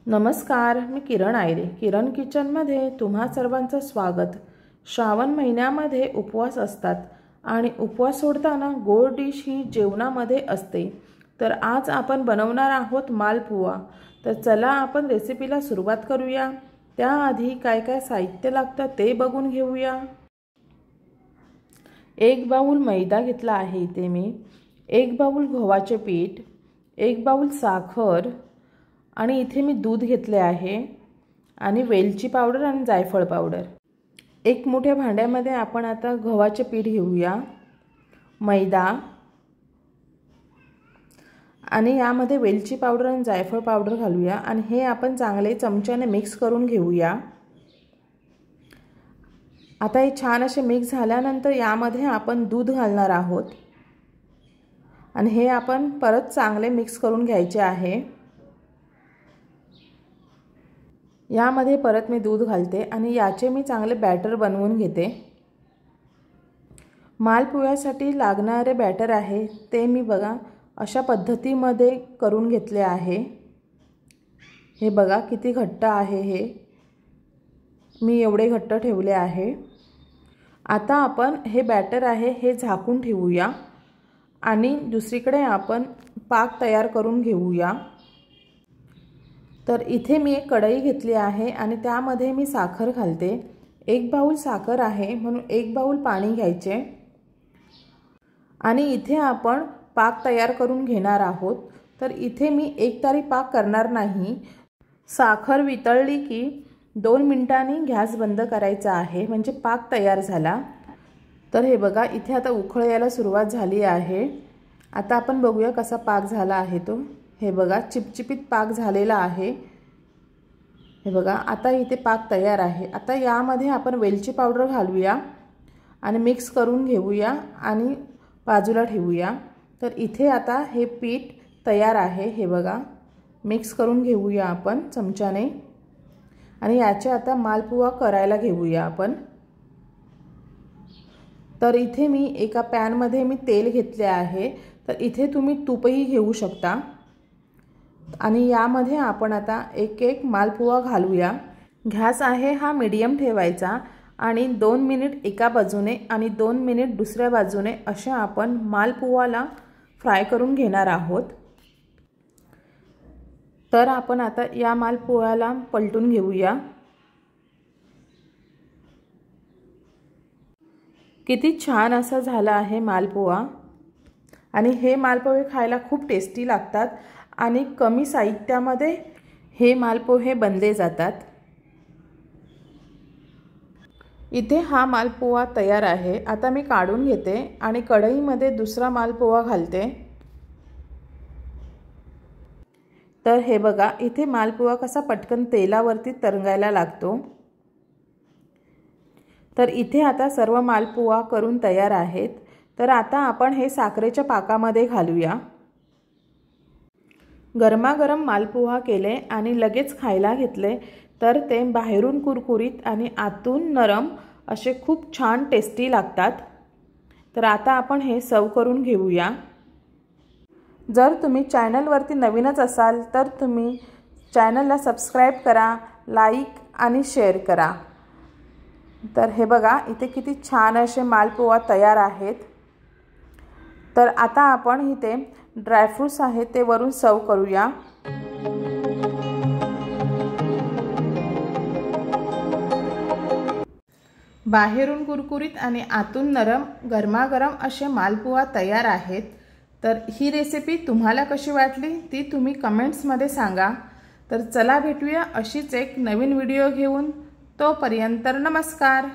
नमस्कार, मी किरण आयरे. किरण किचनमध्ये तुम्हा सर्वांचं स्वागत. श्रावण महिन्यामध्ये उपवास असतात आणि उपवास सोडताना गोड डिश ही जेवणामध्ये असते. तर आज आपण बनवणार आहोत मालपुवा. तर चला आपण रेसिपीला सुरुवात करूया. त्याआधी काय काय साहित्य लागतं ते बघून घेऊया. 1 बाउल मैदा घेतला आहे इथे मी, 1 बाउल गव्हाचे पीठ, 1 बाउल साखर आणि इथे मी दूध घेतले आहे आणि वेलची पावडर आणि जायफळ पावडर. एक मोठ्या भांड्यामध्ये आपण आता गव्हाचे पीठ घेऊया, मैदा आणि यामध्ये वेलची पावडर आणि जायफळ पावडर घालूया आणि हे आपण चांगले चमच्याने मिक्स करून घेऊया. आता हे छान असे मिक्स झाल्यानंतर यामध्ये आपण दूध घालणार आहोत आणि हे आपण परत चांगले मिक्स करून घ्यायचे आहे. यामध्ये परत मी दूध घालते आणि याचे मी चांगले बॅटर बनवून घेते. मालपुव्यासाठी लागणारे बॅटर आहे ते मी बघा अशा पद्धतीमध्ये करून घेतले आहे. हे बघा किती घट्ट आहे, हे मी एवढे घट्ट ठेवले आहे. आता आपण हे बॅटर आहे हे झाकून ठेवूया आणि दुसरीकडे आपण पाक तयार करून घेऊया. तर इथे मी एक कढई घेतली आहे आणि त्यामध्ये मी साखर घालते. 1 बाउल साखर आहे म्हणून 1 बाउल पाणी घ्यायचे आणि इथे आपण पाक तयार करून घेणार आहोत. तर इथे मी एकतारी पाक करणार नाही. साखर वितळली की 2 मिनिटांनी गॅस बंद करायचा आहे म्हणजे पाक तयार झाला. तर हे बघा इथे आता उकळ यायला सुरुवात झाली आहे. आता आपण बघूया कसा पाक झाला आहे तो. हे बघा चिपचिपीत पाक झालेला आहे. हे बघा आता इथे पाक तयार आहे. आता यामध्ये आपण वेलची पावडर घालूया आणि मिक्स करून घेऊया आणि बाजूला ठेवूया. तर इथे आता हे पीठ तयार आहे. हे बघा मिक्स करून घेऊया आपण चमच्याने आणि याचे आता मालपुवा करायला घेऊया आपण. तर इथे मी एका पॅनमध्ये मी तेल घेतले आहे. तर इथे तुम्ही तूपही घेऊ शकता आणि यामध्ये आपण आता एक एक मालपुवा घालूया. गॅस आहे हा मीडियम ठेवायचा आणि 2 मिनिट एका बाजूने आणि 2 मिनिट दुसऱ्या बाजूने अशा आपण मालपुवाला फ्राय करून घेणार आहोत. तर आपण आता या मालपुव्याला पलटून घेऊया. किती छान असा झाला आहे मालपुवा आणि हे मालपोहे खायला खूप टेस्टी लागतात आणि कमी साहित्यामध्ये हे मालपोहे बनले जातात. इथे हा मालपुवा तयार आहे. आता मी काढून घेते आणि कढईमध्ये दुसरा मालपुवा घालते. तर हे बघा इथे मालपुवा कसा पटकन तेलावरती तरंगायला लागतो. तर इथे आता सर्व मालपुवा करून तयार आहेत. तर आता आपण हे साखरेच्या पाकामध्ये घालूया. गरमागरम मालपुवा केले आणि लगेच खायला घेतले तर ते बाहेरून कुरकुरीत आणि आतून नरम असे खूप छान टेस्टी लागतात. तर आता आपण हे सर्व करून घेऊया. जर तुम्ही चॅनलवरती नवीनच असाल तर तुम्ही चॅनलला सबस्क्राईब करा, लाईक आणि शेअर करा. तर हे बघा इथे किती छान असे मालपुवा तयार आहेत. तर आता आपण इथे ड्रायफ्रूट्स आहेत ते वरून सर्व करूया. बाहेरून कुरकुरीत आणि आतून नरम गरमागरम असे मालपुवा तयार आहेत. तर ही रेसिपी तुम्हाला कशी वाटली ती तुम्ही कमेंट्समध्ये सांगा. तर चला भेटूया अशीच एक नवीन व्हिडिओ घेऊन. तोपर्यंत नमस्कार.